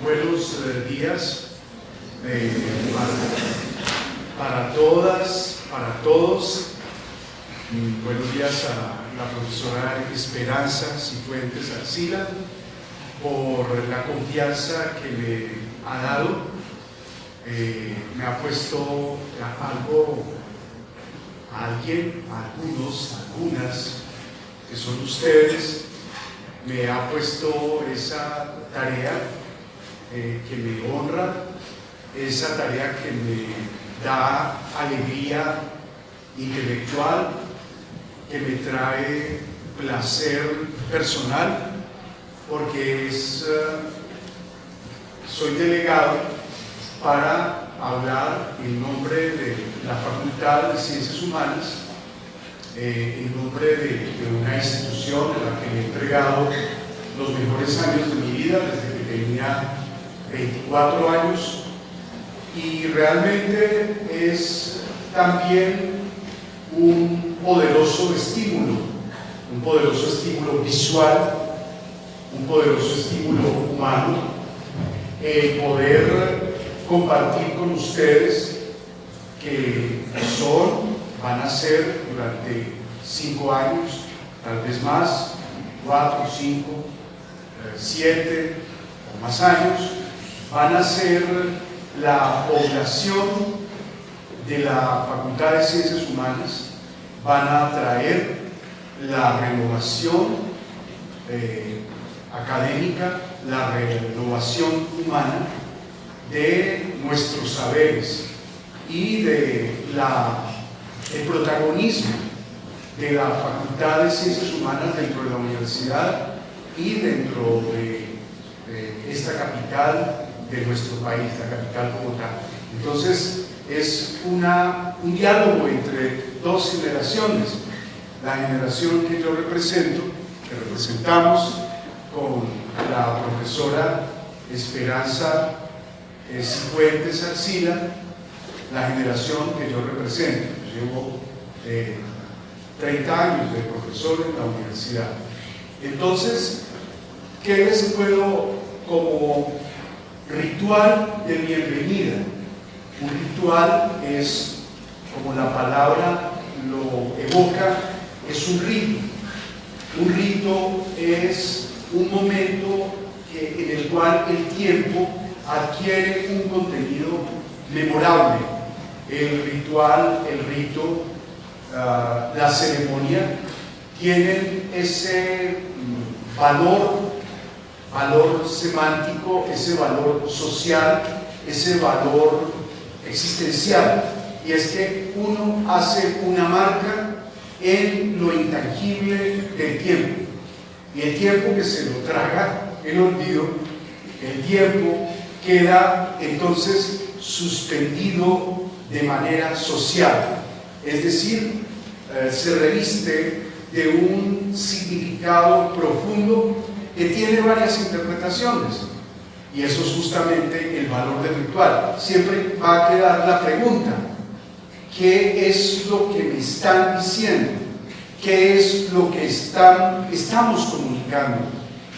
Buenos días para todas, para todos. Buenos días a la profesora Esperanza Cifuentes Arcila por la confianza que me ha dado. Me ha puesto algunas que son ustedes, me ha puesto esa tarea que me honra, esa tarea que me da alegría intelectual, que me trae placer personal, porque soy delegado para hablar en nombre de la Facultad de Ciencias Humanas, en nombre de una institución a la que le he entregado los mejores años de mi vida desde que tenía 24 años, y realmente es también un poderoso estímulo visual, un poderoso estímulo humano, el poder compartir con ustedes que van a ser durante 5 años, tal vez más, 4, 5, 7 o más años, van a ser la población de la Facultad de Ciencias Humanas, van a traer la renovación académica, la renovación humana de nuestros saberes y de el protagonismo de la Facultad de Ciencias Humanas dentro de la universidad y dentro de esta capital de nuestro país, la capital como tal. Entonces es un diálogo entre dos generaciones, la generación que yo represento, que representamos con la profesora Esperanza Cifuentes Arcila, la generación que yo represento. Llevo 30 años de profesor en la universidad. Entonces, ¿qué les puedo como ritual de bienvenida? Un ritual es, como la palabra lo evoca, es un rito. Un rito es un momento en el cual el tiempo adquiere un contenido memorable. El ritual, el rito, la ceremonia tienen ese valor semántico, ese valor social, ese valor existencial, y es que uno hace una marca en lo intangible del tiempo, y el tiempo que se lo traga el olvido, el tiempo queda entonces suspendido de manera social, es decir, se reviste de un significado profundo que tiene varias interpretaciones, y eso es justamente el valor del ritual. Siempre va a quedar la pregunta: ¿qué es lo que me están diciendo? ¿Qué es lo que estamos comunicando?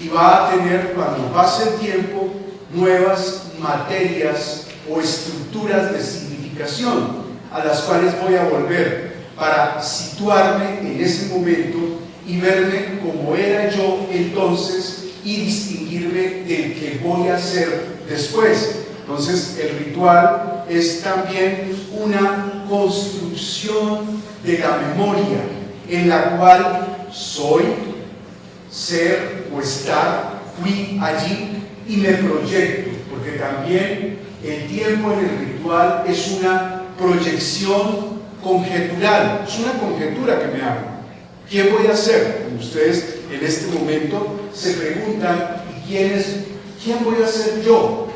Y va a tener, cuando pase el tiempo, nuevas materias o estructuras de significación a las cuales voy a volver para situarme en ese momento y verme como era yo entonces y distinguirme del que voy a ser después. Entonces el ritual es también una construcción de la memoria en la cual soy, ser o estar, fui allí y me proyecto, porque también el tiempo en el ritual es una proyección conjetural, es una conjetura que me hago. ¿Quién voy a ser? Como ustedes en este momento se preguntan, ¿quién voy a ser yo?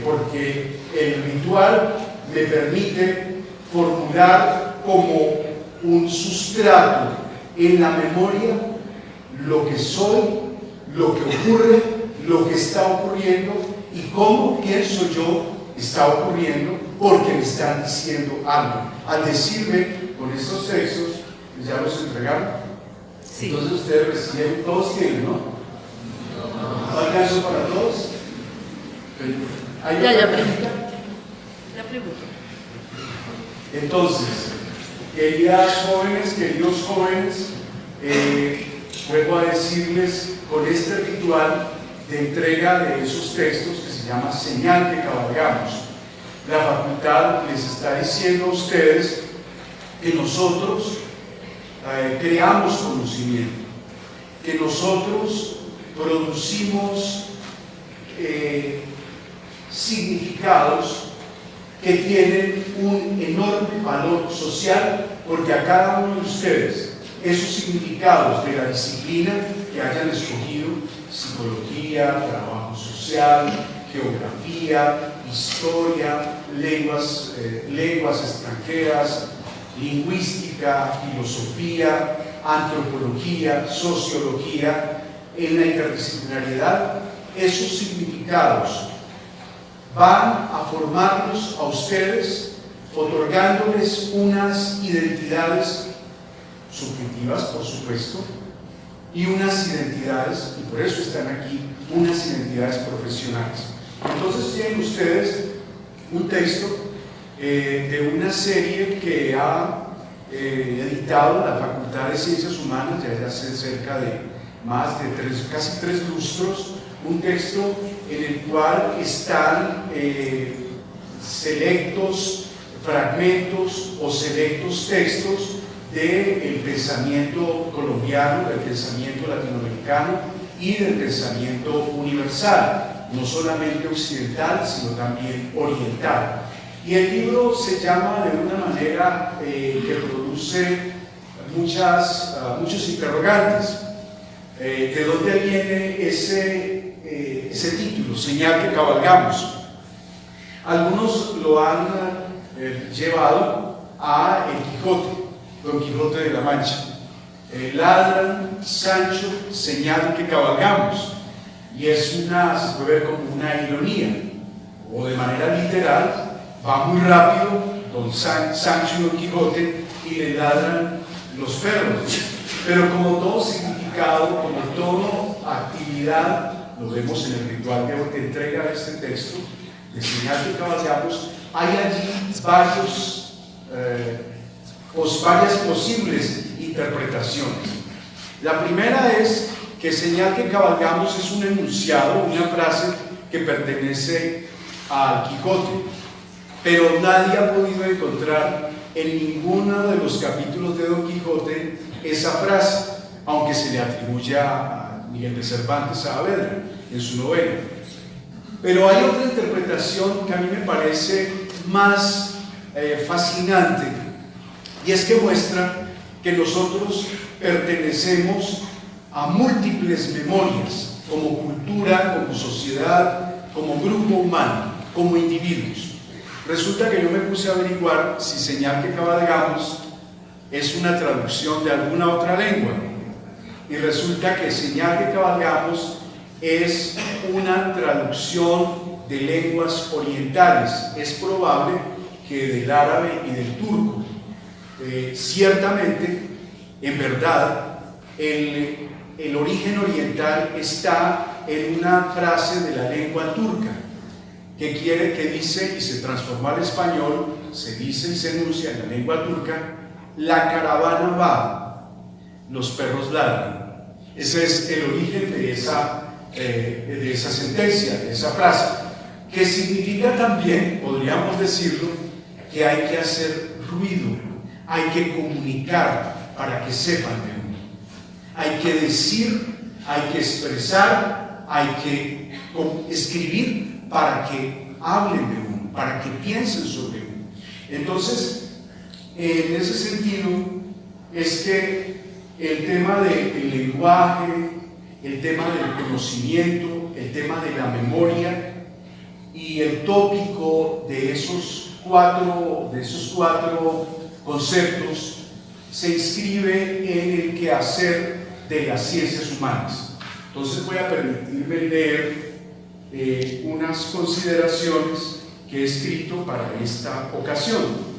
Porque el ritual me permite formular como un sustrato en la memoria lo que soy, lo que ocurre, lo que está ocurriendo y cómo pienso yo está ocurriendo, porque me están diciendo algo. Al decirme con estos textos, ¿ya los entregaron? Sí. Entonces ustedes reciben, todos tienen, ¿no? ¿No alcanzo para todos? ¿Hay Ya otra pregunto. pregunta? Ya pregunto. Entonces, queridos jóvenes, vuelvo a decirles con este ritual de entrega de esos textos que se llama Señal que Cabalgamos, la facultad les está diciendo a ustedes que nosotros creamos conocimiento, que nosotros producimos significados que tienen un enorme valor social, porque a cada uno de ustedes esos significados de la disciplina que hayan escogido, psicología, trabajo social, geografía, historia, lenguas extranjeras, lingüística, filosofía, antropología, sociología, en la interdisciplinariedad, esos significados van a formarlos a ustedes, otorgándoles unas identidades subjetivas, por supuesto, y unas identidades, y por eso están aquí, unas identidades profesionales. Entonces tienen ustedes un texto de una serie que ha editado la Facultad de Ciencias Humanas ya hace cerca de más de casi 3 lustros, un texto en el cual están selectos fragmentos o selectos textos del pensamiento colombiano, del pensamiento latinoamericano y del pensamiento universal, no solamente occidental, sino también oriental. Y el libro se llama de una manera que produce muchos interrogantes. ¿De dónde viene ese título, Señal que Cabalgamos? Algunos lo han llevado a El Quijote, Don Quijote de la Mancha. Ladran, Sancho, señal que cabalgamos. Y se puede ver como una ironía, o de manera literal, va muy rápido Sancho y Don Quijote y le ladran los perros. Pero como todo significado, como toda actividad, lo vemos en el ritual de entrega de este texto, de señal que cabalgamos, hay allí varias posibles interpretaciones. La primera es que señal que cabalgamos es un enunciado, una frase que pertenece al Quijote, pero nadie ha podido encontrar en ninguno de los capítulos de Don Quijote esa frase, aunque se le atribuye a Miguel de Cervantes Saavedra en su novela. Pero hay otra interpretación que a mí me parece más fascinante, y es que muestra que nosotros pertenecemos a múltiples memorias, como cultura, como sociedad, como grupo humano, como individuos. Resulta que yo me puse a averiguar si señal que cabalgamos es una traducción de alguna otra lengua, y resulta que señal que cabalgamos es una traducción de lenguas orientales. Es probable que del árabe y del turco. Ciertamente, en verdad, el origen oriental está en una frase de la lengua turca que dice, y se transforma al español, se dice y se enuncia en la lengua turca: la caravana va, los perros ladran. Ese es el origen de esa sentencia, de esa frase, que significa también, podríamos decirlo, que hay que hacer ruido, hay que comunicar para que sepan de uno, hay que decir, hay que expresar, hay que escribir para que hablen de uno, para que piensen sobre uno. Entonces, en ese sentido, es que el tema del lenguaje, el tema del conocimiento, el tema de la memoria y el tópico de esos cuatro conceptos se inscribe en el quehacer de las ciencias humanas. Entonces voy a permitirme leer unas consideraciones que he escrito para esta ocasión.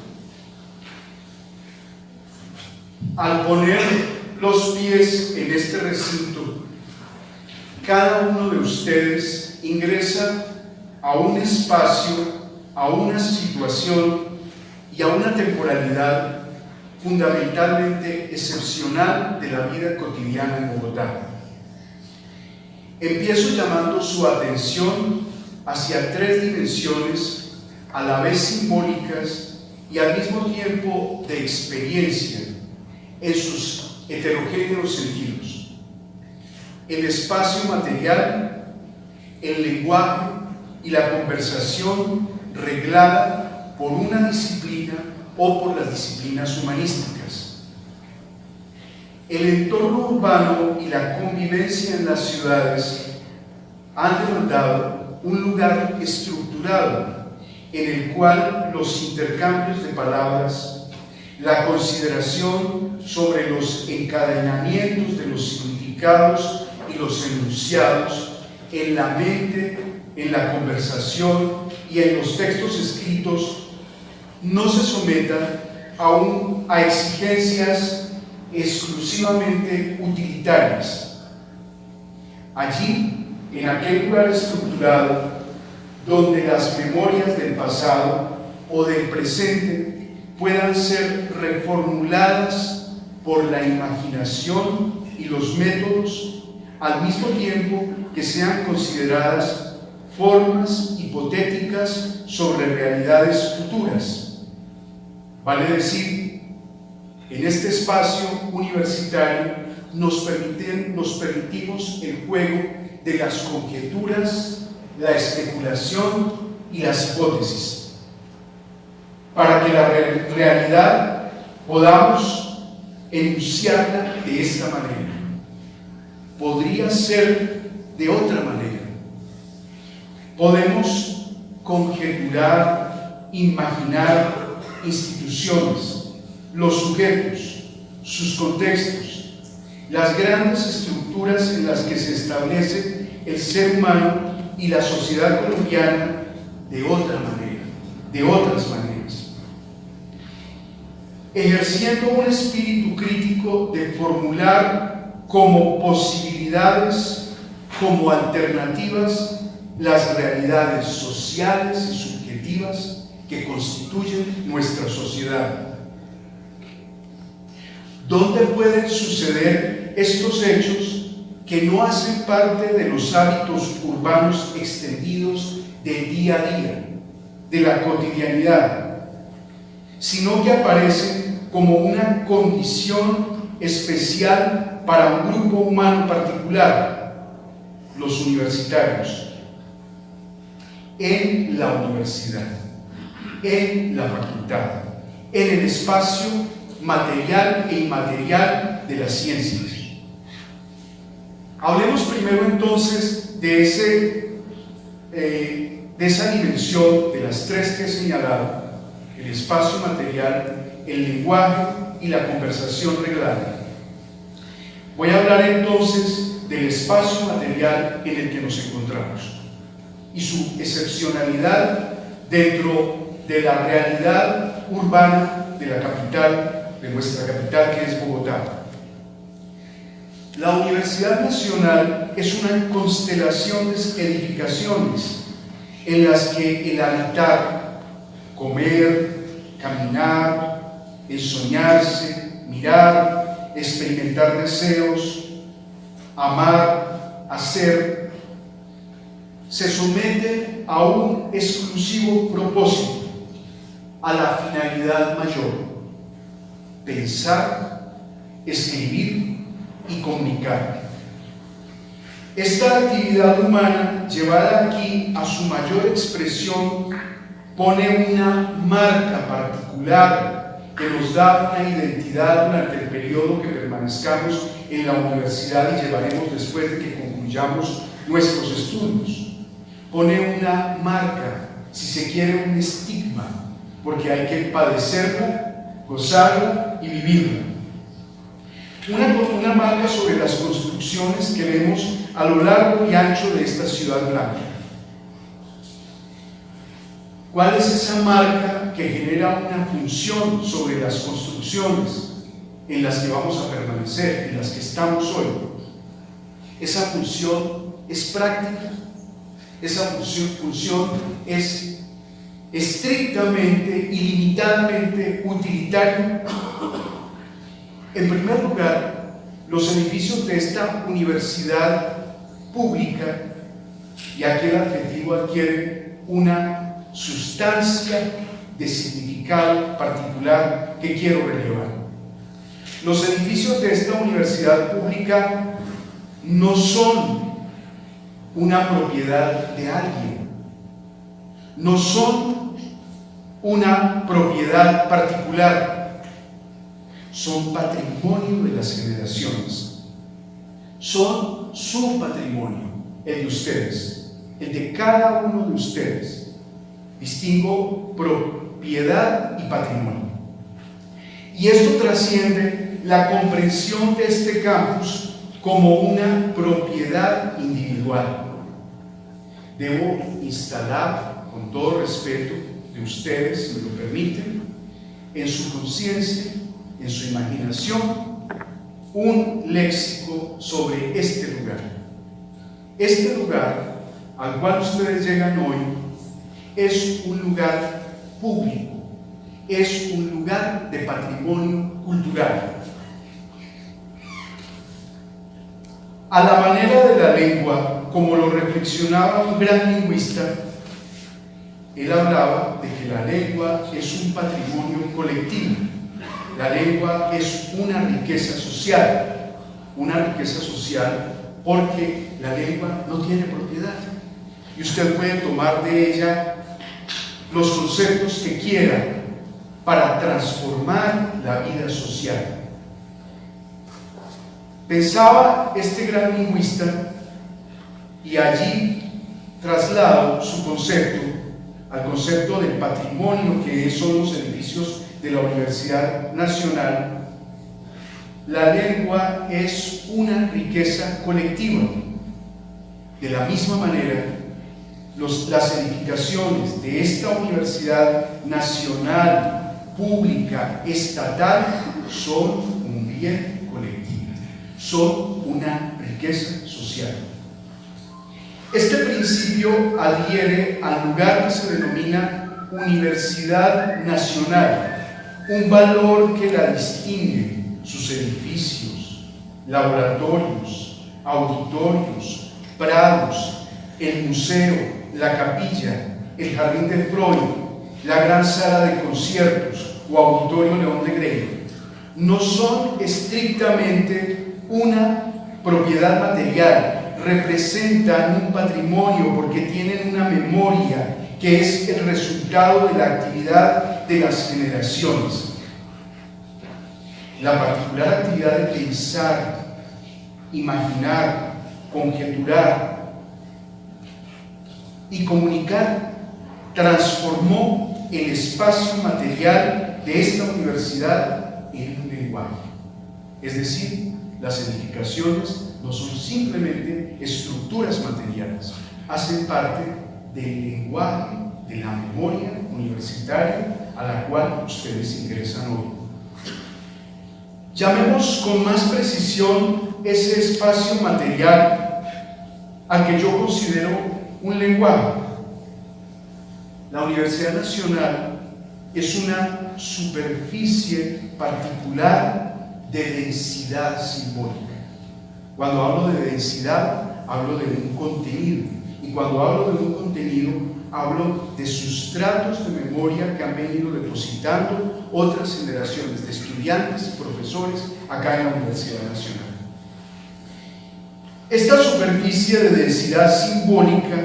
Al poner los pies en este recinto, cada uno de ustedes ingresa a un espacio, a una situación y a una temporalidad fundamentalmente excepcional de la vida cotidiana en Bogotá. Empiezo llamando su atención hacia tres dimensiones a la vez simbólicas y al mismo tiempo de experiencia en sus heterogéneos sentidos: el espacio material, el lenguaje y la conversación reglada por una disciplina o por las disciplinas humanísticas. El entorno urbano y la convivencia en las ciudades han demandado un lugar estructurado en el cual los intercambios de palabras, la consideración sobre los encadenamientos de los significados y los enunciados en la mente, en la conversación y en los textos escritos no se someta a exigencias exclusivamente utilitarias. Allí, en aquel lugar estructurado, donde las memorias del pasado o del presente puedan ser reformuladas por la imaginación y los métodos, al mismo tiempo que sean consideradas formas hipotéticas sobre realidades futuras. Vale decir, en este espacio universitario nos permitimos el juego de las conjeturas, la especulación y las hipótesis, para que la realidad podamos enunciarla de esta manera. Podría ser de otra manera. Podemos conjeturar, imaginar instituciones, los sujetos, sus contextos, las grandes estructuras en las que se establece el ser humano y la sociedad colombiana de otra manera, de otras maneras, ejerciendo un espíritu crítico de formular como posibilidades, como alternativas, las realidades sociales y subjetivas que constituyen nuestra sociedad. ¿Dónde pueden suceder estos hechos que no hacen parte de los hábitos urbanos extendidos del día a día, de la cotidianidad, sino que aparecen como una condición especial para un grupo humano particular, los universitarios? En la universidad, en la facultad, en el espacio material e inmaterial de las ciencias. Hablemos primero entonces de esa dimensión de las tres que he señalado: el espacio material, el lenguaje y la conversación reglada. Voy a hablar entonces del espacio material en el que nos encontramos y su excepcionalidad dentro de la realidad urbana de la capital, de nuestra capital, que es Bogotá. La Universidad Nacional es una constelación de edificaciones en las que el habitar, comer, caminar, ensoñarse, mirar, experimentar deseos, amar, hacer, se somete a un exclusivo propósito, a la finalidad mayor: pensar, escribir y comunicar. Esta actividad humana, llevada aquí a su mayor expresión, pone una marca particular que nos da una identidad durante el periodo que permanezcamos en la universidad y llevaremos después de que concluyamos nuestros estudios. Pone una marca, si se quiere un estigma, porque hay que padecerla, gozarla y vivirla. Una marca sobre las construcciones que vemos a lo largo y ancho de esta ciudad blanca. ¿Cuál es esa marca que genera una función sobre las construcciones en las que vamos a permanecer, en las que estamos hoy? Esa función es práctica, Esa función es estrictamente, ilimitadamente utilitaria. En primer lugar, los edificios de esta universidad pública, y aquí el adjetivo adquiere una sustancia de significado particular que quiero relevar. Los edificios de esta universidad pública no son una propiedad de alguien, no son una propiedad particular, son patrimonio de las generaciones, son su patrimonio, el de ustedes, el de cada uno de ustedes. Distingo propiedad y patrimonio. Y esto trasciende la comprensión de este campus como una propiedad individual. Debo instalar, con todo respeto de ustedes, si me lo permiten, en su conciencia, en su imaginación, un léxico sobre este lugar. Este lugar al cual ustedes llegan hoy es un lugar público, es un lugar de patrimonio cultural. A la manera de la lengua, como lo reflexionaba un gran lingüista, él hablaba de que la lengua es un patrimonio colectivo. La lengua es una riqueza social porque la lengua no tiene propiedad y usted puede tomar de ella los conceptos que quiera para transformar la vida social. Pensaba este gran lingüista y allí traslado su concepto al concepto del patrimonio que son los edificios de la Universidad Nacional. La lengua es una riqueza colectiva. De la misma manera, las edificaciones de esta Universidad Nacional, pública, estatal, son un bien colectivo, son una riqueza social. Este principio adhiere al lugar que se denomina Universidad Nacional, un valor que la distingue: sus edificios, laboratorios, auditorios, prados, el museo, la capilla, el jardín de Freud, la gran sala de conciertos o auditorio León de Grey. No son estrictamente una propiedad material, representan un patrimonio porque tienen una memoria que es el resultado de la actividad de las generaciones. La particular actividad de pensar, imaginar, conjeturar y comunicar transformó el espacio material de esta universidad en un lenguaje. Es decir, las edificaciones no son simplemente estructuras materiales, hacen parte del lenguaje, de la memoria universitaria a la cual ustedes ingresan hoy. Llamemos con más precisión ese espacio material al que yo considero un lenguaje. La Universidad Nacional es una superficie particular de densidad simbólica. Cuando hablo de densidad, hablo de un contenido. Y cuando hablo de un contenido, hablo de sustratos de memoria que han venido depositando otras generaciones de estudiantes y profesores acá en la Universidad Nacional. Esta superficie de densidad simbólica,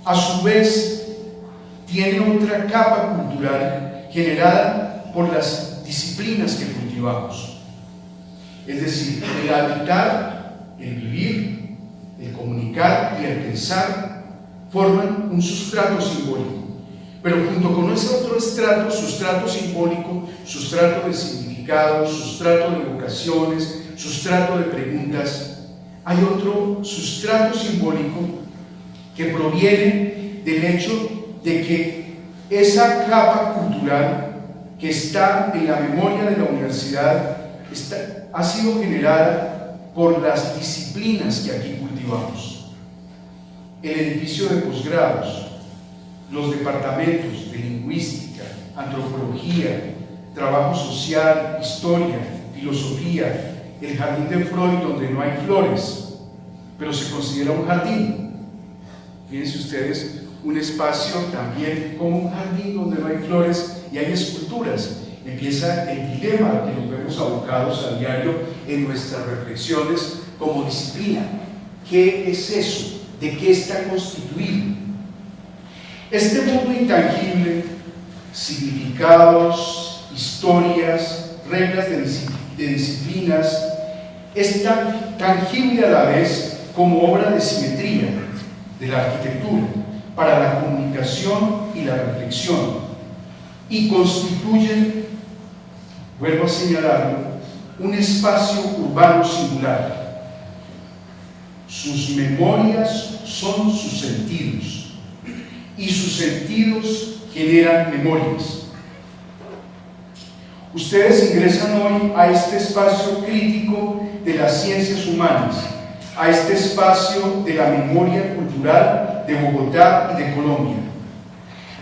a su vez, tiene otra capa cultural generada por las disciplinas que cultivamos. Es decir, el habitar, el vivir, el comunicar y el pensar forman un sustrato simbólico. Pero junto con ese otro estrato, sustrato simbólico, sustrato de significados, sustrato de vocaciones, sustrato de preguntas, hay otro sustrato simbólico que proviene del hecho de que esa capa cultural que está en la memoria de la universidad ha sido generada por las disciplinas que aquí cultivamos. el edificio de posgrados, los departamentos de lingüística, antropología, trabajo social, historia, filosofía, el jardín de Freud donde no hay flores, pero se considera un jardín. Fíjense ustedes, un espacio también como un jardín donde no hay flores y hay esculturas. Empieza el dilema al que nos vemos abocados a diario en nuestras reflexiones como disciplina. ¿Qué es eso? ¿De qué está constituido? Este mundo intangible, significados, historias, reglas de disciplinas, es tan tangible a la vez como obra de simetría de la arquitectura para la comunicación y la reflexión, y constituye, vuelvo a señalarlo, un espacio urbano singular. Sus memorias son sus sentidos, y sus sentidos generan memorias. Ustedes ingresan hoy a este espacio crítico de las ciencias humanas, a este espacio de la memoria cultural de Bogotá y de Colombia.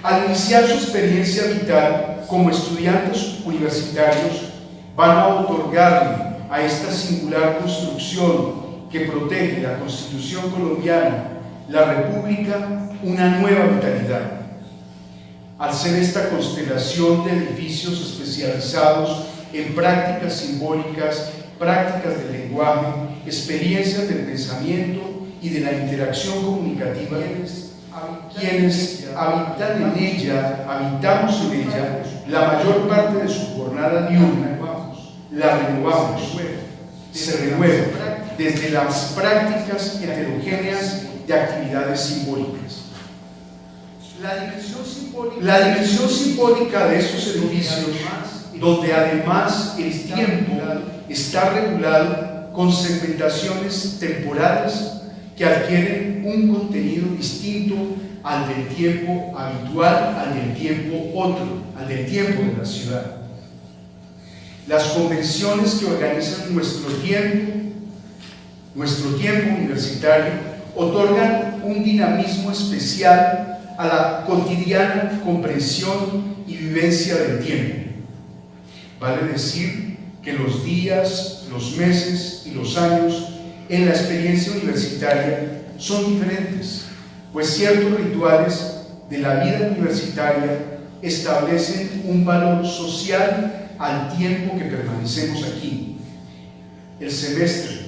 Al iniciar su experiencia vital como estudiantes universitarios, van a otorgarle a esta singular construcción que protege la Constitución colombiana, la República, una nueva vitalidad. Al ser esta constelación de edificios especializados en prácticas simbólicas, prácticas del lenguaje, experiencias del pensamiento y de la interacción comunicativa, quienes habitamos en ella la mayor parte de su jornada diurna, la renovamos, se renueva desde las prácticas heterogéneas de actividades simbólicas. La dimensión simbólica de estos edificios, donde además el tiempo está regulado con segmentaciones temporales que adquieren un contenido distinto al del tiempo habitual, al del tiempo otro, al del tiempo de la ciudad. Las convenciones que organizan nuestro tiempo universitario, otorgan un dinamismo especial a la cotidiana comprensión y vivencia del tiempo. Vale decir que los días, los meses y los años en la experiencia universitaria son diferentes, pues ciertos rituales de la vida universitaria establecen un valor social al tiempo que permanecemos aquí. El semestre,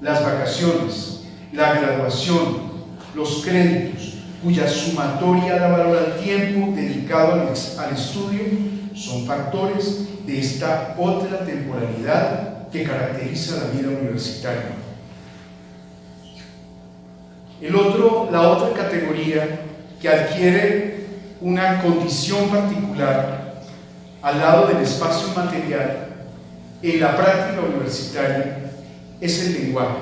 las vacaciones, la graduación, los créditos, cuya sumatoria da valor al tiempo dedicado al estudio, son factores de esta otra temporalidad que caracteriza la vida universitaria. La otra categoría que adquiere una condición particular al lado del espacio material en la práctica universitaria es el lenguaje.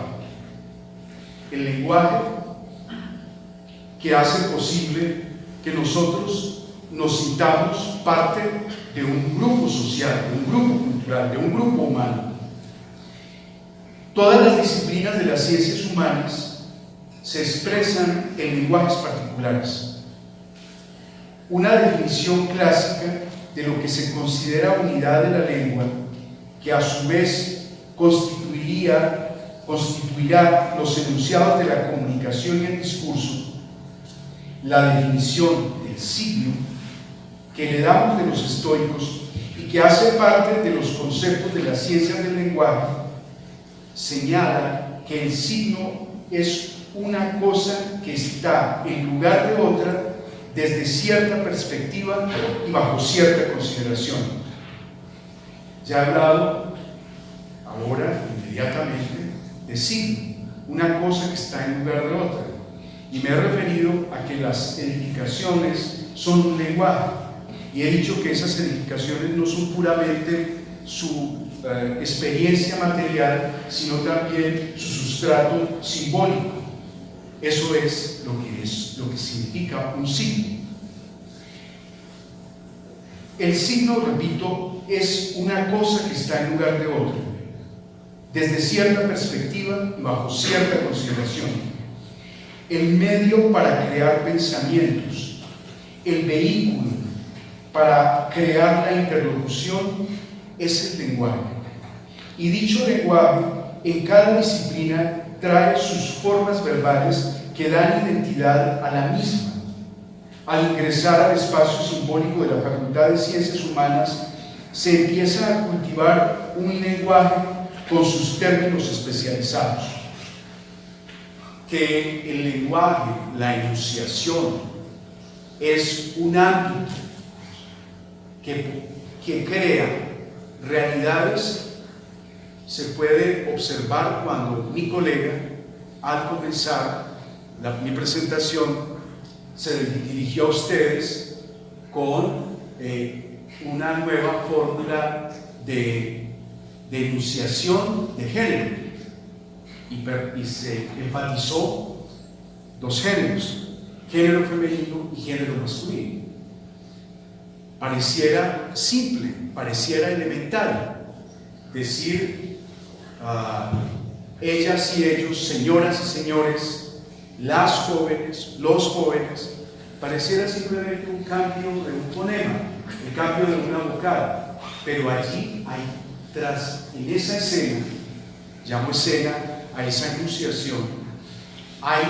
El lenguaje que hace posible que nosotros nos sintamos parte de un grupo social, de un grupo cultural, de un grupo humano. Todas las disciplinas de las ciencias humanas se expresan en lenguajes particulares. Una definición clásica de lo que se considera unidad de la lengua, que a su vez constituirá los enunciados de la comunicación y el discurso, la definición del signo que heredamos de los estoicos y que hace parte de los conceptos de las ciencias del lenguaje, señala que el signo es una cosa que está en lugar de otra desde cierta perspectiva y bajo cierta consideración. Ya he hablado ahora, inmediatamente, de signo, una cosa que está en lugar de otra, y me he referido a que las edificaciones son un lenguaje, y he dicho que esas edificaciones no son puramente su experiencia material, sino también su sustrato simbólico. Eso es lo que significa un signo. El signo, repito, es una cosa que está en lugar de otra, desde cierta perspectiva y bajo cierta consideración. el medio para crear pensamientos, el vehículo para crear la interlocución es el lenguaje. Y dicho lenguaje en cada disciplina trae sus formas verbales que dan identidad a la misma. Al ingresar al espacio simbólico de la Facultad de Ciencias Humanas, se empieza a cultivar un lenguaje con sus términos especializados. Que el lenguaje, la enunciación, es un ámbito que crea realidades, se puede observar cuando mi colega, al comenzar mi presentación, se dirigió a ustedes con una nueva fórmula de enunciación de género y se enfatizó dos géneros, género femenino y género masculino. Pareciera simple, pareciera elemental decir ellas y ellos, señoras y señores, las jóvenes, los jóvenes, pareciera simplemente un cambio de un fonema, el cambio de una vocal, pero allí hay, en esa escena, llamo escena a esa enunciación, hay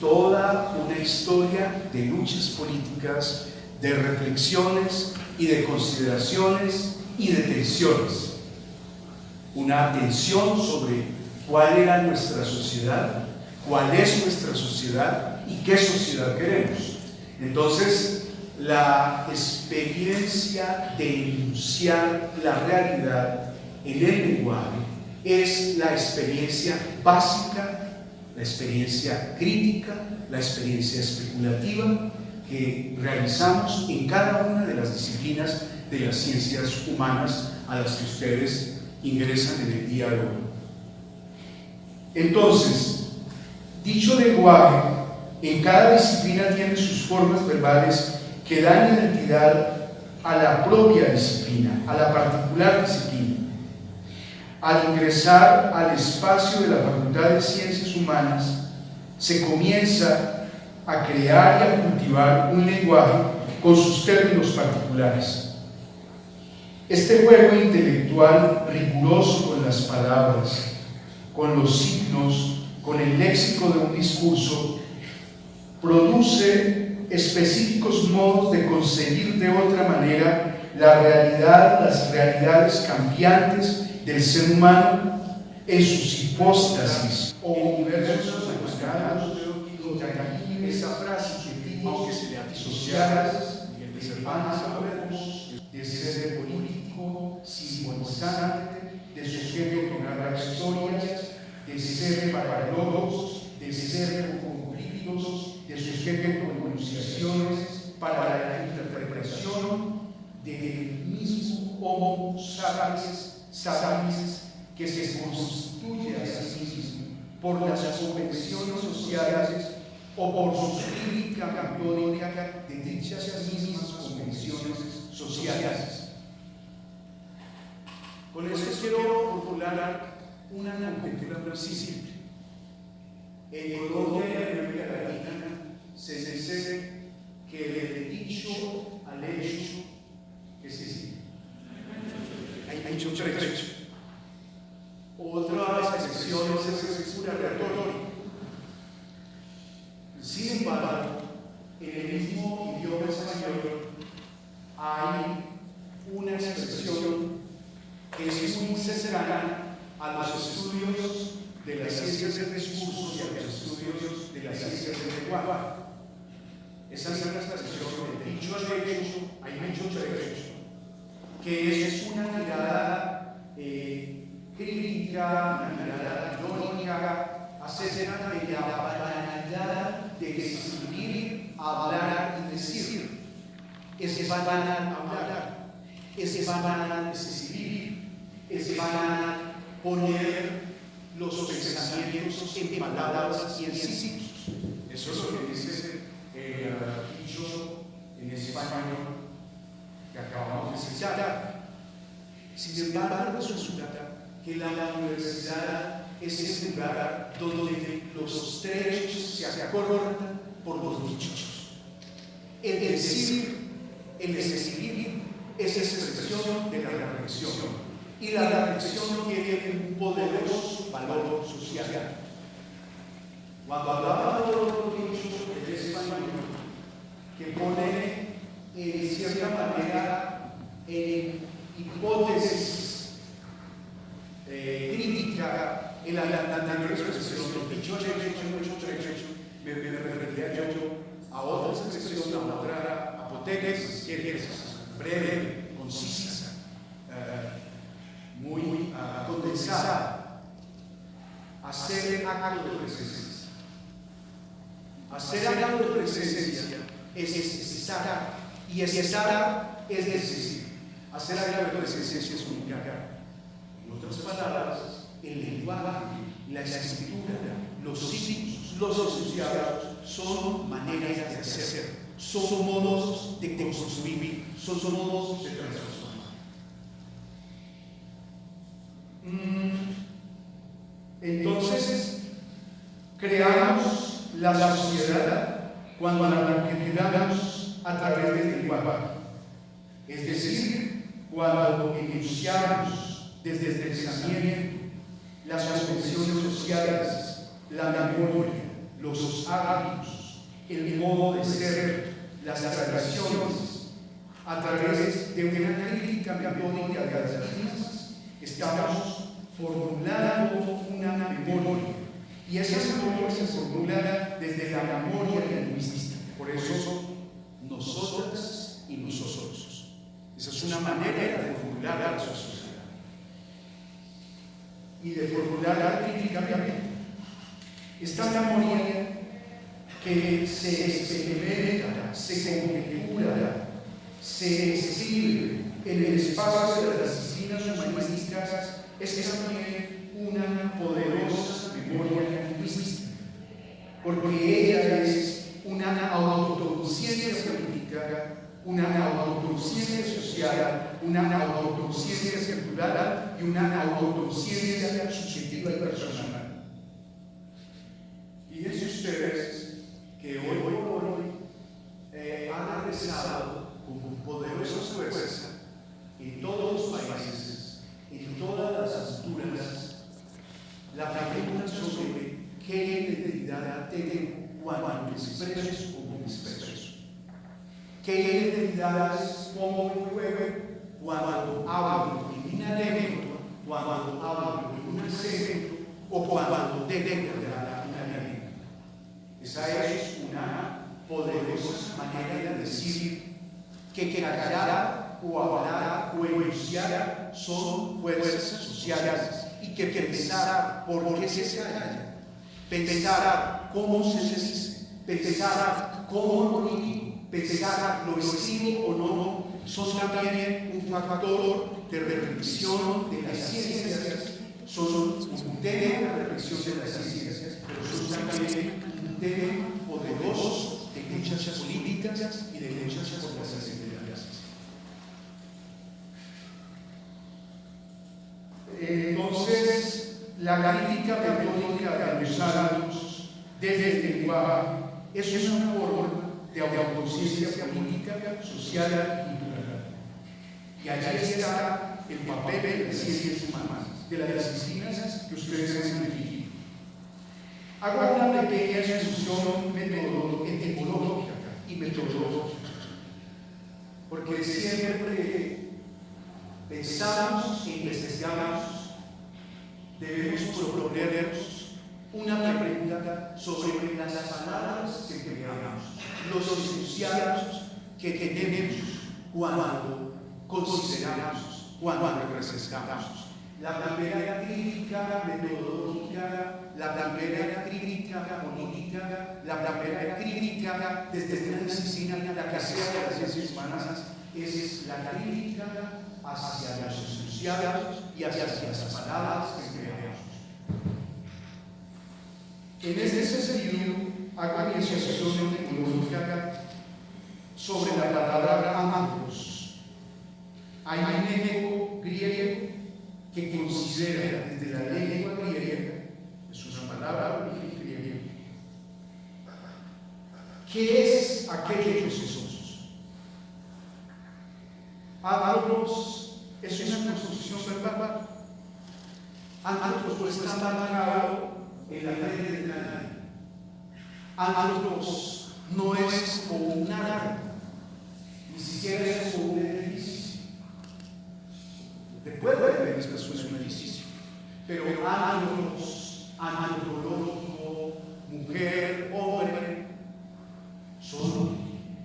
toda una historia de luchas políticas, de reflexiones y de consideraciones y de tensiones. Una atención sobre cuál era nuestra sociedad, cuál es nuestra sociedad y qué sociedad queremos. Entonces, la experiencia de enunciar la realidad en el lenguaje es la experiencia básica, la experiencia crítica, la experiencia especulativa que realizamos en cada una de las disciplinas de las ciencias humanas a las que ustedes ingresan en el día de hoy. Entonces, dicho lenguaje en cada disciplina tiene sus formas verbales que dan identidad a la propia disciplina, a la particular disciplina. Al ingresar al espacio de la Facultad de Ciencias Humanas, se comienza a crear y a cultivar un lenguaje con sus términos particulares. Este juego intelectual riguroso con las palabras, con los signos, con el léxico de un discurso, produce específicos modos de concebir de otra manera la realidad, las realidades cambiantes del ser humano en sus hipóstasis o universos buscados, esa frase que aunque se le asociadas de ser político, simbolizante, de sujeto que narra historias, de ser parálogos, de ser conflictos, de sujeto con enunciaciones para la interpretación del mismo Homo sapiens que se constituye a sí mismo por las convenciones sociales o por su crítica categórica de dichas mismas convenciones sociales. Con eso quiero formular una conjetura muy simple. En Colombia y en América Latina se dice que del dicho al hecho es decir, hay mucho trecho. Otra expresión es pura retórica. Sin embargo, en el mismo idioma español hay una expresión que es muy cercana a los estudios de las ciencias del discurso y a los estudios de las ciencias del lenguaje. Esa es la expresión de dicho al hecho, hay mucho trecho, que es una mirada crítica, una mirada irónica acerca de la banalidad de escribir, hablar y decir. Es banal hablar, es banal escribir, es banal poner los pensamientos en palabras y en símbolos. Eso es lo que dice el dicho en español que acabamos de citar. Sin embargo, resulta que la universidad es ese lugar donde los derechos se acortan por los dichos. El decir, el escribir es expresión de la reflexión. Y la reflexión tiene un poderoso valor social. Cuando hablaba de los dichos del español, que pone en cierta manera en hipótesis crítica en la anterior expresión, los dichos me refería yo a otra expresión, a otra apotesis, que es breve, concisa, muy condensada. Hacer acto de presencia. Hacer acto de presencia es estar, y estar es decir. Hacer acto de presencia es comunicar. En otras palabras, el lenguaje, la escritura, los signos, los asociados son maneras de hacer, son modos de construir, son modos de transformar. Entonces, creamos la sociedad cuando la generamos a través del lenguaje. Es decir, cuando enunciamos desde el pensamiento las convenciones sociales, la memoria, los hábitos, el modo de ser, las tradiciones, a través de una crítica metódica de las mismas, estamos formulando una memoria. Y esa memoria se formula desde la memoria lingüística. Por eso, nosotras y nosotros. Esa es una manera de formular a la sociedad. Y de formular críticamente. Esta memoria que se experimenta, se conjectura, se escribe en el espacio de las disciplinas humanísticas, es también una poderosa memoria lingüística, porque ella es una autoconciencia política, una autoconciencia social, una autoconciencia cultural y una autoconciencia subjetiva y personal. Fíjense ustedes que hoy por hoy han regresado con poderosa fuerza en todos los países, en todas las alturas, la pregunta sobre qué identidad tengo cuando me expreso o me expreso. ¿Qué identidades pongo en juego cuando hablo en una lengua, cuando hablo en un acento o cuando declaro una lengua? Esa es una poderosa manera de decir que callar o hablar o enunciar son fuerzas sociales y que pensar por qué se calla, pensar cómo se dice, pensar cómo lo digo, pensar lo escribo o no, son también un factor de reflexión de las ciencias, son un tema de reflexión de las ciencias, pero son también un tema poderoso de luchas políticas y de luchas por las sensibilidades. Entonces, la crítica metódica de los hábitos desde el lenguaje es una forma de autoconciencia política, social y cultural. Y allí está el papel de las ciencias humanas, de las disciplinas que ustedes han elegido. Hago una pequeña discusión etimológica y metodológica, porque siempre pensamos e investigamos, debemos proponernos una pregunta sobre las palabras que creamos, los enunciados que tenemos cuando consideramos, cuando representamos. La primera crítica metodológica, la primera crítica política, la primera crítica desde una disciplina la que hacía las ciencias humanas es la crítica hacia los enunciados y hacia las palabras que creamos. En este sentido, hago mi asociación etimológica sobre la palabra anthros. Hay un léxico griego que considera desde la lengua griega una palabra en griego. ¿Qué es aquellos esos? Anthropos es una construcción verbal. Anthropos está marcado en la mente de nadie. Anthropos no es como un árbol, ni siquiera es como un edificio. Después de ver esto es un edificio. Pero anthropos, antropológico, mujer, hombre, son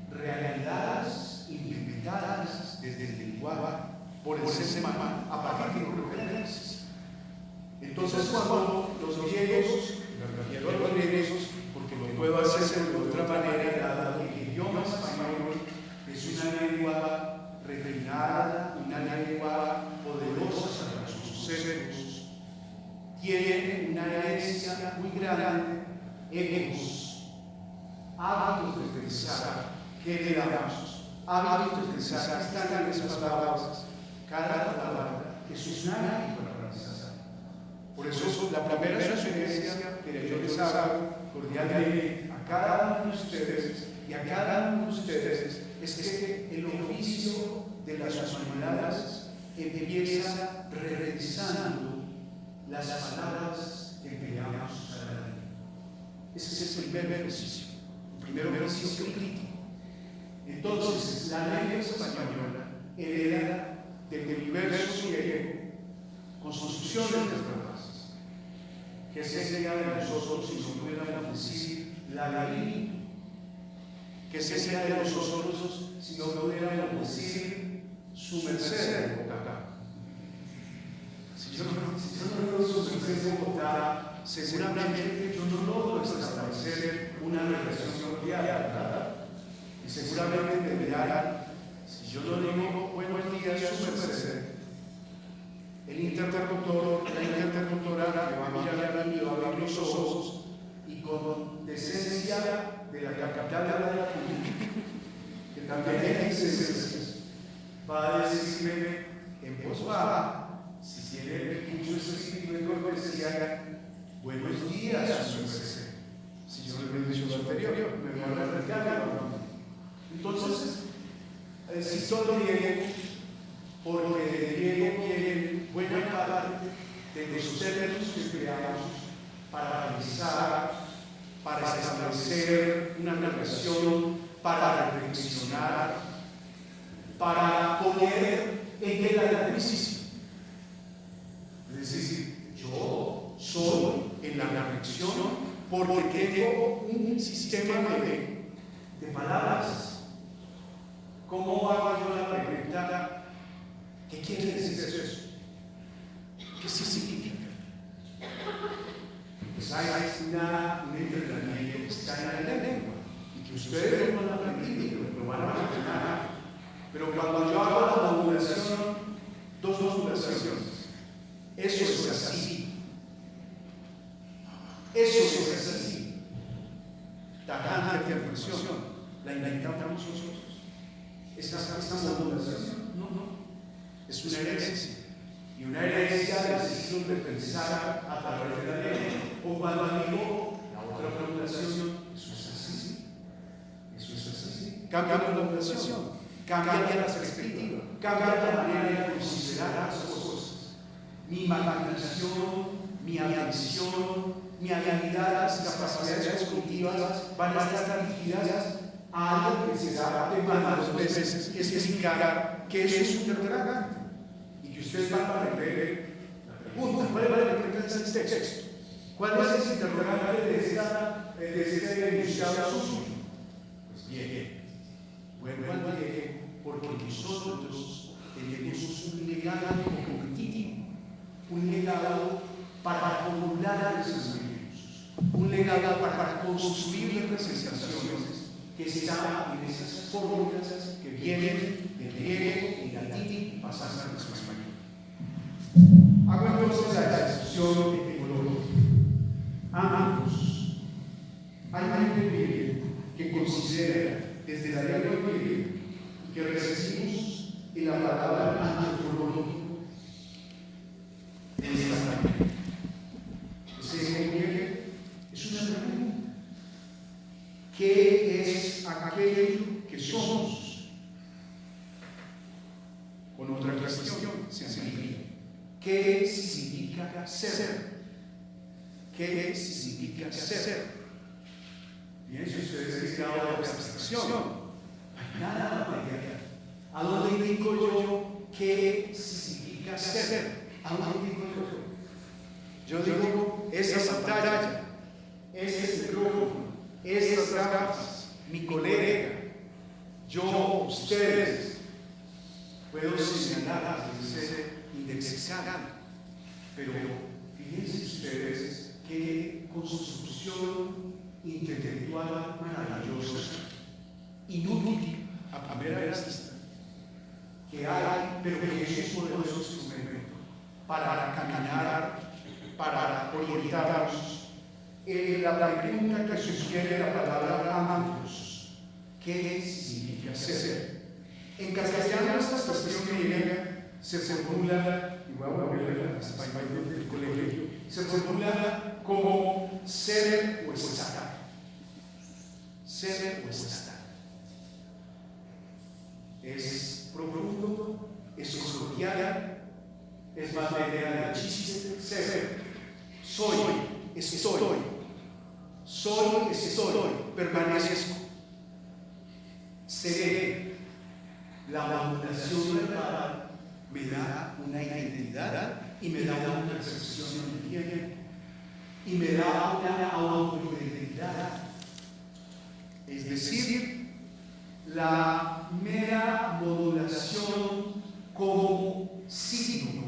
realidades inventadas desde el lenguaje por el ser humano a partir de referencias. Entonces, cuando los griegos, porque lo puedo hacer de otra manera, dado que el idioma español es una lengua refinada, una lengua poderosa para sus cerebros, tiene una herencia muy grande en ecos, hábitos de pensar que heredamos, hábitos de pensar que están en esas palabras. Cada palabra es un hábito para pensar. Por eso, la primera sugerencia que yo les hago cordialmente a cada uno de ustedes y a cada uno de ustedes es que el oficio de las humanidades empieza revisando las palabras que empleamos cada día. Ese es el primer oficio, el primer oficio crítico. Entonces, la lengua española hereda del universo griego construcciones de palabras. ¿Qué sería de nosotros si no pudiéramos decir la ley? ¿Qué sería de nosotros si no pudiéramos decir su merced de Bogotá? Si yo no logro su merced de Bogotá, seguramente yo no logro establecer una relación cordial, ¿verdad? Y seguramente me dirán, si yo no digo buenos días, su merced, el interlocutor, la interlocutora me va a mirar a mí, va a abrir los ojos y con decencia de la capital de la República, que también es decencia, va a decirme en voz baja, si tiene mucho ese espíritu de cortesía, buenos días, su merced. Si yo le he dicho lo anterior, me va a recargar. Entonces, si solo griego, porque de griego viene buena parte de los términos que creamos para analizar, para establecer una relación, para reflexionar, para poner en el análisis. Es decir, yo soy en la reflexión porque tengo un sistema de palabras. ¿Cómo hago yo la pregunta? ¿Qué quiere decir eso? ¿Qué significa? Pues hay un entrenamiento que está en la lengua y que ustedes no lo han aprendido, lo van a entrenar. Pero cuando yo hago la modulación, dos modulaciones. Eso es así. Eso es así. Tajante afirmación. La inventamos nosotros. Esta modulación, no. Es una herencia. Y una herencia del ciclo de pensar a través de la lengua. O cuando digo la otra modulación, eso es así. Eso es así. Cambia la modulación, cambia la perspectiva, cambia la manera de considerar las cosas. Mi imaginación, mi atención, mi habilidad, las capacidades cognitivas van a estar dirigidas a algo que se da más veces, es explicar qué es un interrogante. Y que ustedes van a aprender la pregunta, ¿cuál es la pregunta de este texto? ¿Cuál es el interrogante de este enunciado suyo? Pues bien, vuelvo al griego, porque nosotros tenemos un legado cognitivo, un legado para formular pensamientos, un legado para construir representaciones que están en esas fórmulas que vienen del griego y latín y pasan al español. Hago entonces la discusión etimológica. Ambos. Hay un griego que considera desde la lengua griega que recibimos en la palabra antropológico de esta manera. Ese griego aquello que somos. Con otra cuestión sencilla. ¿Qué significa ser? ¿Qué significa ser? Bien, si ustedes quieren hablar de abstracción, nada material. ¿A dónde digo yo qué significa ser? ¿A dónde digo yo? Yo digo, esa pantalla, ese micrófono, estas gafas, mi colega, yo, ustedes, puedo señalar, indexar, pero fíjense ustedes qué construcción intelectual maravillosa, inútil a primera vista, que hay, pero que es un poderoso instrumento para caminar, para orientarnos. La pregunta que sugiere la palabra ambos, ¿qué significa ser? En castellano esta expresión griega se formula, y voy a volver a español del colegio, se formula como ser o estar. Ser o estar. Es profundo, es coloquial, es materia de chiste. Ser, soy, estoy, permanezco. Seré. La modulación verbal me da una identidad y me da una percepción del tiempo y me da una autoidentidad. Es decir, la mera modulación como signo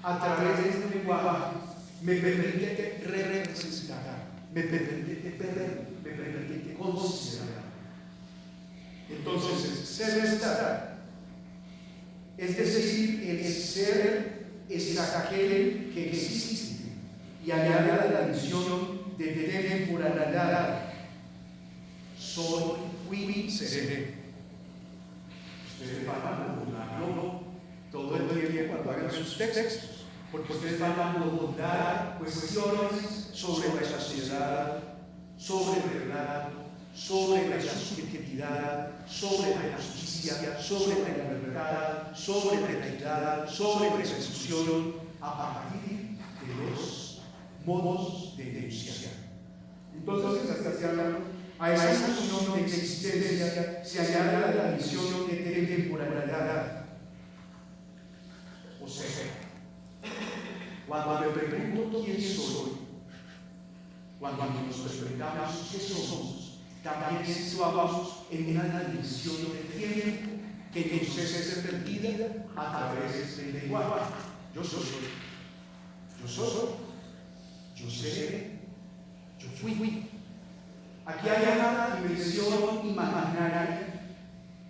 a través de este lenguaje me permite representar, me permite ver, me permite considerar. Entonces, ser estar. Es decir, el ser es aquel que existe y añade la dimensión de temporalidad. Soy, fui, seré. Ustedes van a modularlo todo el tiempo cuando hagan sus textos, porque ustedes van a modular cuestiones sobre la sociedad, sobre el relato, sobre la subjetividad, sobre la justicia, sobre la libertad, sobre la equidad, sobre la exclusión, a partir de los modos de denunciar. Entonces, hasta se habla, a esa noción de existencia se añade la visión de temporalidad. O sea, cuando me pregunto quién soy, cuando nos preguntamos qué somos, también situamos en una dimensión de tiempo que nos es permitida a través del lenguaje. Yo soy, yo seré, yo fui. Aquí hay una dimensión imaginaria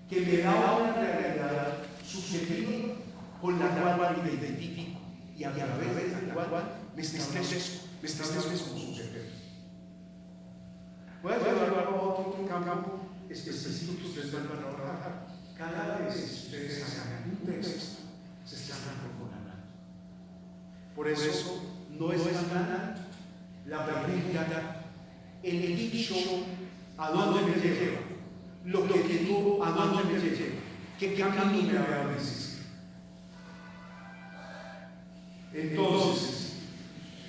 que me da una realidad subjetiva con la cual me identifico y a través de la cual me establezco como sujeto. Voy a llevarlo a otro campo específico que ustedes van a trabajar. Cada vez que ustedes hagan un texto, se están profanando. Por eso no es nada la pregunta, el dicho, ¿a dónde me lleva? Lo que digo, ¿a dónde me lleva? ¿Qué camino me va a decir? Entonces,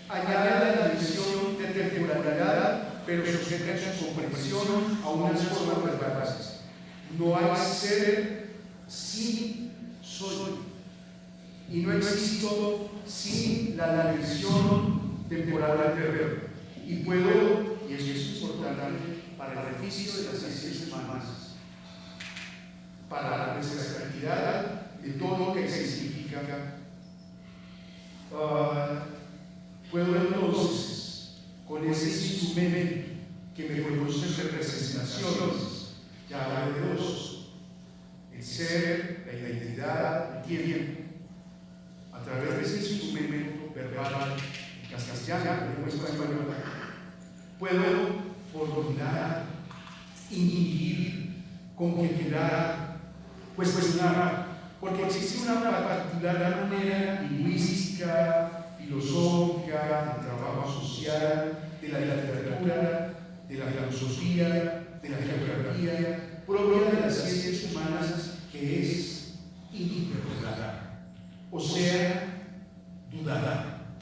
añade la dimensión de temporalidad, pero sujeta su comprensión a unas formas verbales. No hay ser sin soy. Y no existo sin la dimensión temporal del verbo. Y puedo, y eso es importante para el beneficio de las ciencias humanas, para nuestra actividad de todo lo que significa. Puedo entonces, con ese instrumento que me produce representaciones, ya hablé de dos, el ser, la identidad, el tiempo, a través de ese instrumento verbal, en castellano, en español, puedo formular, inhibir, conjeturar, cuestionar, porque existe una particular manera lingüística, filosófica, del trabajo social, de la literatura, de la filosofía, de la geografía, propia de las ciencias humanas, que es interrogar, o sea, dudar.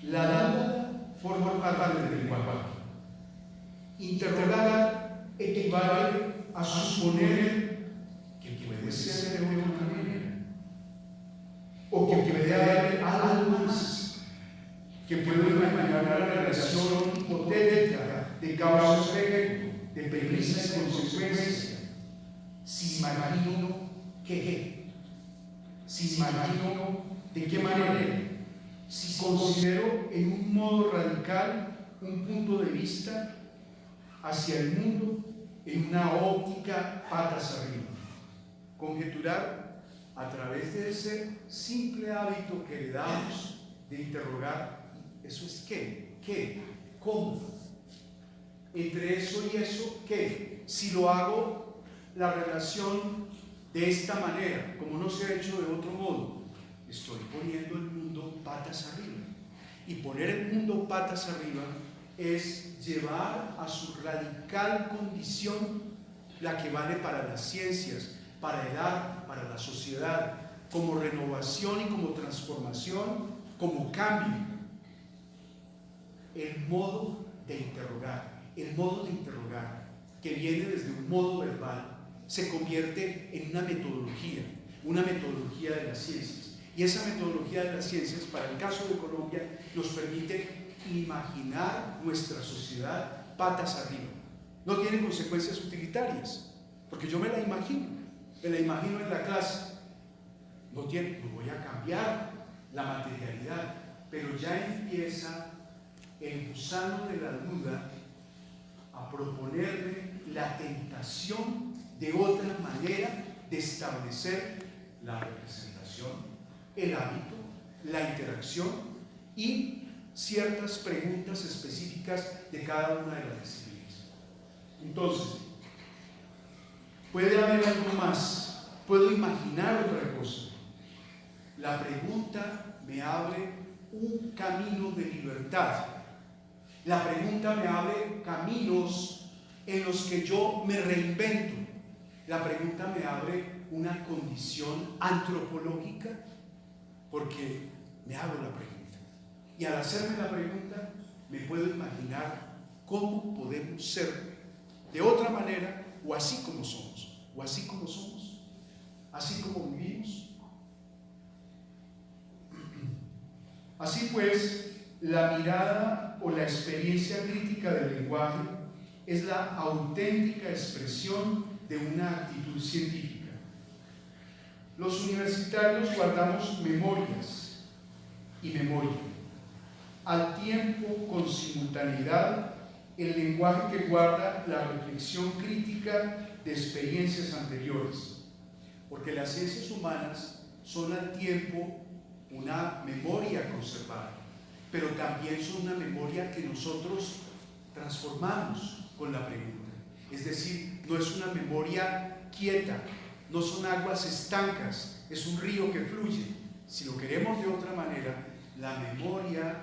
La duda forma parte del lenguaje. Interrogar equivale a suponer que puede ser de otra manera, o que puede haber algo más, que puede imaginar la relación hipotética de causa-efecto, de premisas y consecuencias. Si imagino ¿qué? Si imagino ¿de qué manera? Si considero en un modo radical un punto de vista hacia el mundo en una óptica patas arriba. Conjeturar a través de ese simple hábito que heredamos de interrogar, ¿eso es qué? ¿Qué? ¿Cómo? Entre eso y eso, ¿qué? Si lo hago, la relación de esta manera, como no se ha hecho de otro modo, estoy poniendo el mundo patas arriba. Y poner el mundo patas arriba es llevar a su radical condición la que vale para las ciencias, para el arte, para la sociedad, como renovación y como transformación, como cambio. El modo de interrogar, que viene desde un modo verbal, se convierte en una metodología de las ciencias. Y esa metodología de las ciencias, para el caso de Colombia, nos permite imaginar nuestra sociedad patas arriba. No tiene consecuencias utilitarias, porque yo me la imagino en la clase. No voy a cambiar la materialidad, pero ya empieza el gusano de la duda a proponerme la tentación de otra manera de establecer la representación, el hábito, la interacción y ciertas preguntas específicas de cada una de las disciplinas. Entonces, puede haber algo más, puedo imaginar otra cosa. La pregunta me abre un camino de libertad. La pregunta me abre caminos en los que yo me reinvento. La pregunta me abre una condición antropológica porque me hago la pregunta. Y al hacerme la pregunta, me puedo imaginar cómo podemos ser de otra manera o así como somos, así como vivimos. Así pues, la mirada o la experiencia crítica del lenguaje es la auténtica expresión de una actitud científica. Los universitarios guardamos memorias y memoria. Al tiempo, con simultaneidad, el lenguaje que guarda la reflexión crítica de experiencias anteriores. Porque las ciencias humanas son al tiempo una memoria conservada, pero también son una memoria que nosotros transformamos con la pregunta. Es decir, no es una memoria quieta, no son aguas estancas, es un río que fluye. Si lo queremos de otra manera, la memoria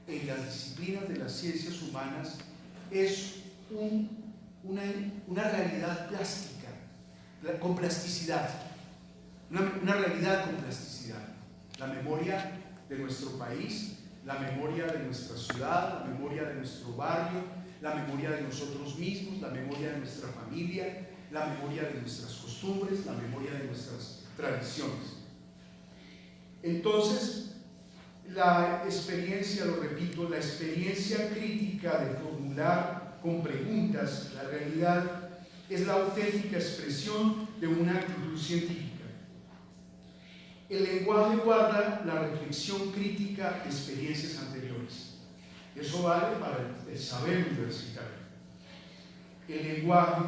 en las disciplinas de las ciencias humanas es una realidad plástica, con plasticidad, una realidad con plasticidad. La memoria de nuestro país, la memoria de nuestra ciudad, la memoria de nuestro barrio, la memoria de nosotros mismos, la memoria de nuestra familia, la memoria de nuestras costumbres, la memoria de nuestras tradiciones. Entonces, la experiencia, lo repito, la experiencia crítica de formular con preguntas la realidad es la auténtica expresión de una actitud científica. El lenguaje guarda la reflexión crítica de experiencias anteriores. Eso vale para el saber universitario. El lenguaje,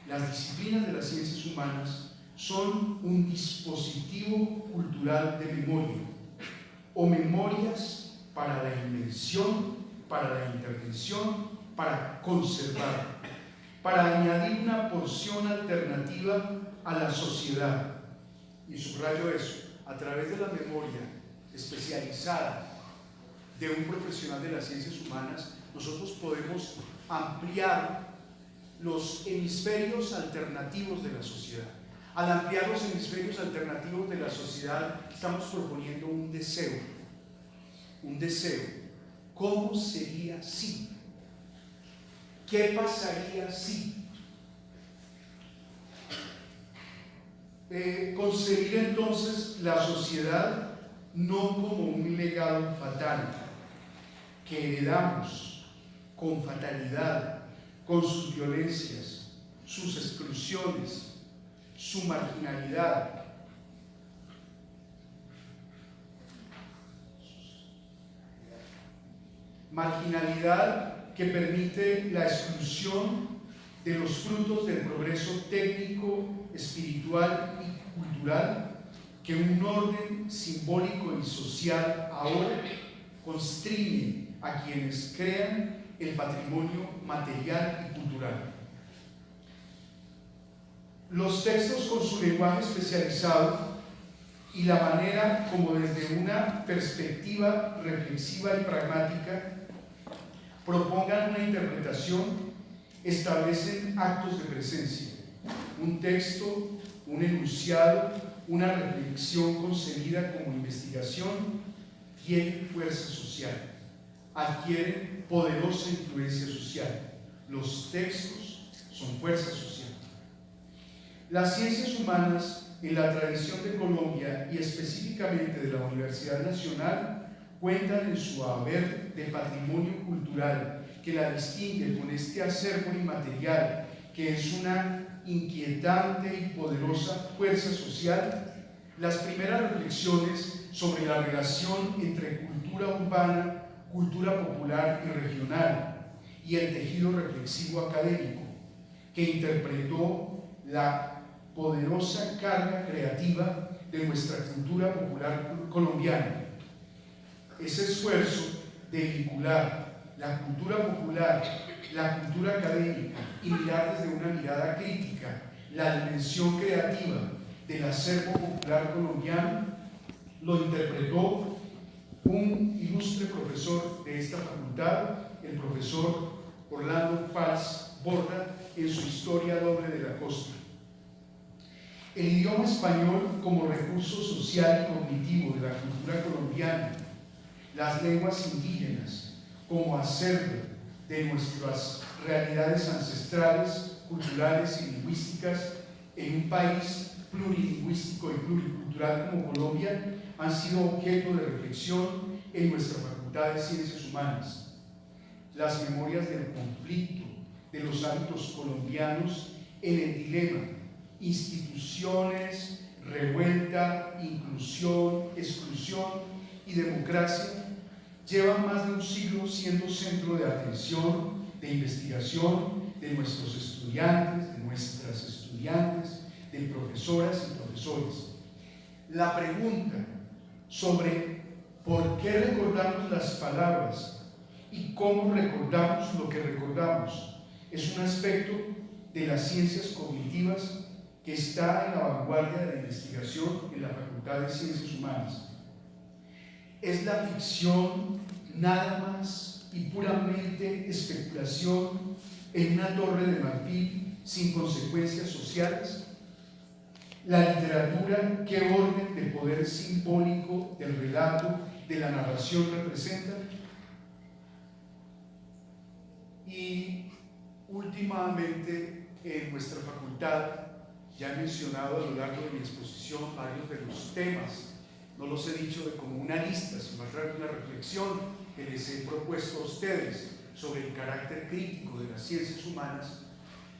las disciplinas de las ciencias humanas son un dispositivo cultural de memoria, o memorias para la invención, para la intervención, para conservar, para añadir una porción alternativa a la sociedad. Y subrayo eso, a través de la memoria especializada de un profesional de las ciencias humanas, nosotros podemos ampliar los hemisferios alternativos de la sociedad. Al ampliar los hemisferios alternativos de la sociedad, estamos proponiendo un deseo. Un deseo. ¿Cómo sería si? ¿Qué pasaría si? Concebir entonces la sociedad no como un legado fatal que heredamos con fatalidad, con sus violencias, sus exclusiones, su marginalidad. Marginalidad que permite la exclusión de los frutos del progreso técnico, espiritual y cultural que un orden simbólico y social ahora constriñe a quienes crean el patrimonio material y cultural. Los textos con su lenguaje especializado y la manera como desde una perspectiva reflexiva y pragmática propongan una interpretación establecen actos de presencia. Un texto, un enunciado, una reflexión concebida como investigación tiene fuerza social, adquieren poderosa influencia social. Los textos son fuerza social. Las ciencias humanas en la tradición de Colombia y específicamente de la Universidad Nacional cuentan en su haber de patrimonio cultural que la distingue con este acervo inmaterial que es una inquietante y poderosa fuerza social. Las primeras reflexiones sobre la relación entre cultura urbana, cultura popular y regional y el tejido reflexivo académico que interpretó la poderosa carga creativa de nuestra cultura popular colombiana. Ese esfuerzo de vincular la cultura popular, la cultura académica y mirar desde una mirada crítica la dimensión creativa del acervo popular colombiano, lo interpretó un ilustre profesor de esta facultad, el profesor Orlando Paz Borda, en su Historia Doble de la Costa. El idioma español como recurso social y cognitivo de la cultura colombiana, las lenguas indígenas como acervo de nuestras realidades ancestrales, culturales y lingüísticas en un país plurilingüístico y pluricultural como Colombia, han sido objeto de reflexión en nuestra Facultad de Ciencias Humanas. Las memorias del conflicto, de los hábitos colombianos en el dilema instituciones, revuelta, inclusión, exclusión y democracia, llevan más de un siglo siendo centro de atención, de investigación de nuestros estudiantes, de nuestras estudiantes, de profesoras y profesores. La pregunta sobre por qué recordamos las palabras y cómo recordamos lo que recordamos es un aspecto de las ciencias cognitivas que está en la vanguardia de la investigación en la Facultad de Ciencias Humanas. Es la ficción nada más y puramente especulación en una torre de marfil sin consecuencias sociales. La literatura, ¿qué orden de poder simbólico del relato, de la narración representa? Y últimamente en nuestra facultad, ya he mencionado a lo largo de mi exposición varios de los temas, no los he dicho como una lista, sino a través de una reflexión que les he propuesto a ustedes sobre el carácter crítico de las ciencias humanas.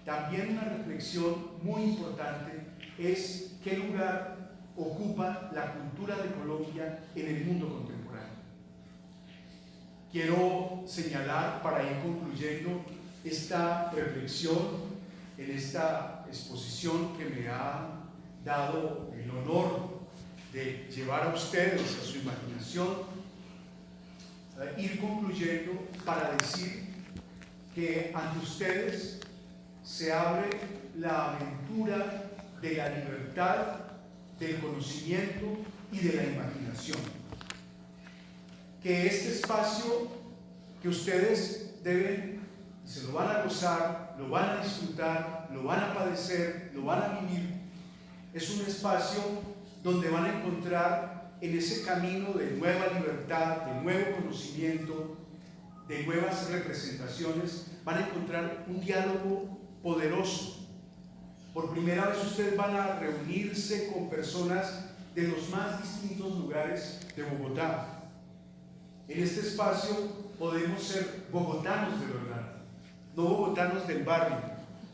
También una reflexión muy importante es qué lugar ocupa la cultura de Colombia en el mundo contemporáneo. Quiero señalar, para ir concluyendo esta reflexión en esta exposición que me ha dado el honor de llevar a ustedes a su imaginación, ir concluyendo para decir que ante ustedes se abre la aventura de la libertad, del conocimiento y de la imaginación. Que este espacio que ustedes deben se lo van a gozar, lo van a disfrutar, lo van a padecer, lo van a vivir. Es un espacio donde van a encontrar en ese camino de nueva libertad, de nuevo conocimiento, de nuevas representaciones, van a encontrar un diálogo poderoso. Por primera vez ustedes van a reunirse con personas de los más distintos lugares de Bogotá. En este espacio podemos ser bogotanos de verdad, no bogotanos del barrio,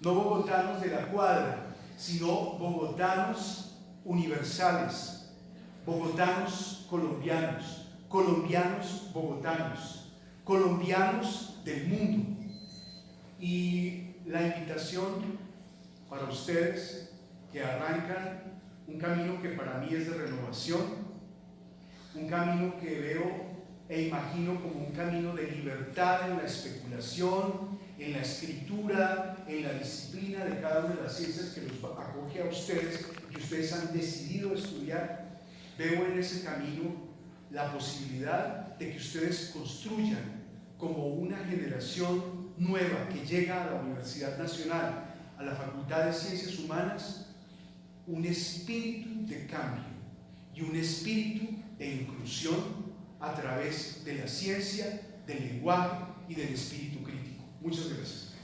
no bogotanos de la cuadra, sino bogotanos universales, bogotanos colombianos, colombianos bogotanos, colombianos del mundo. Y la invitación para ustedes que arrancan un camino que para mí es de renovación, un camino que veo e imagino como un camino de libertad en la especulación, en la escritura, en la disciplina de cada una de las ciencias que los acoge a ustedes, que ustedes han decidido estudiar. Veo en ese camino la posibilidad de que ustedes construyan como una generación nueva que llega a la Universidad Nacional, a la Facultad de Ciencias Humanas, un espíritu de cambio y un espíritu de inclusión a través de la ciencia, del lenguaje y del espíritu crítico. Muchas gracias.